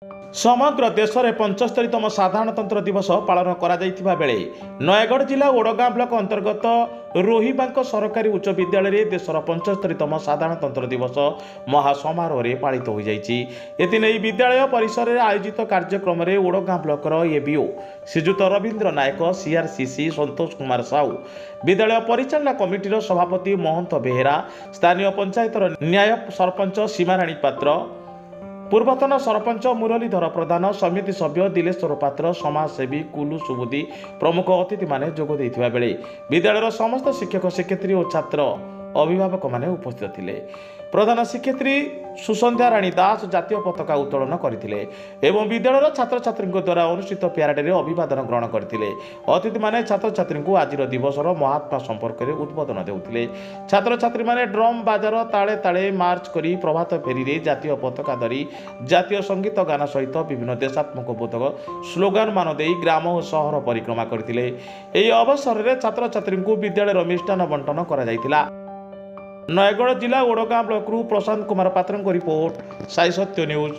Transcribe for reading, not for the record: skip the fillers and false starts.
समग्र देश में 75तम साधारणतंत्र दिवस पालन करा बेले नयगढ़ जिला ओडगाँ ब्लॉक अंतर्गत रोहिबांक सरकारी उच्च विद्यालय में देशर 75तम साधारणतंत्र दिवस महासमारोह पालित हो जाती। विद्यालय परिसर में आयोजित कार्यक्रम में ओडगाँ ब्लॉक एबीओ श्रीजुत रवींद्र नायक, सीआरसीसी संतोष कुमार साहू, विद्यालय परिचालना कमिटीर सभापति महंत बेहेरा, स्थानीय पंचायतर न्याय सरपंच सीमाराणी पात्र, पूर्वतन सरपंच मुरलीधर प्रधान, समिति सभ्य दिलेश्वर पात्र, समाजसेवी कुलू सुबुदी प्रमुख अतिथि माने जोग देइथिबा बेले विद्यालयर समस्त शिक्षक शिक्षयित्री और छात्र अभिभावक माने उपस्थित थिले। प्रधान शिक्षयित्री सुसंध्या राणी दास जातीय पताका उत्तोलन करथिले एवं विद्यालयर छात्र छात्री द्वारा अनुष्ठित प्यारेड रे अभिवादन ग्रहण करथिले। अतिथि माने छात्र छात्री को आज दिवसर महात्मा संपर्क में उद्बोधन देउथिले। छात्र छात्री माने ड्रम बाजार ताले ताले मार्च करी प्रभात फेरी रे जातीय पताका धरी जातीय संगीत गान सहित विभिन्न देशात्मक बोधक स्लोगान मान देई ग्राम और सहर परिक्रमा करथिले। एही अवसर में छात्र छात्री को विद्यालय मिष्टान बंटन करा जायतिला। नयगढ़ जिला ओडगाँ ब्लॉक प्रशांत कुमार पात्र रिपोर्ट, साई सत्य न्यूज।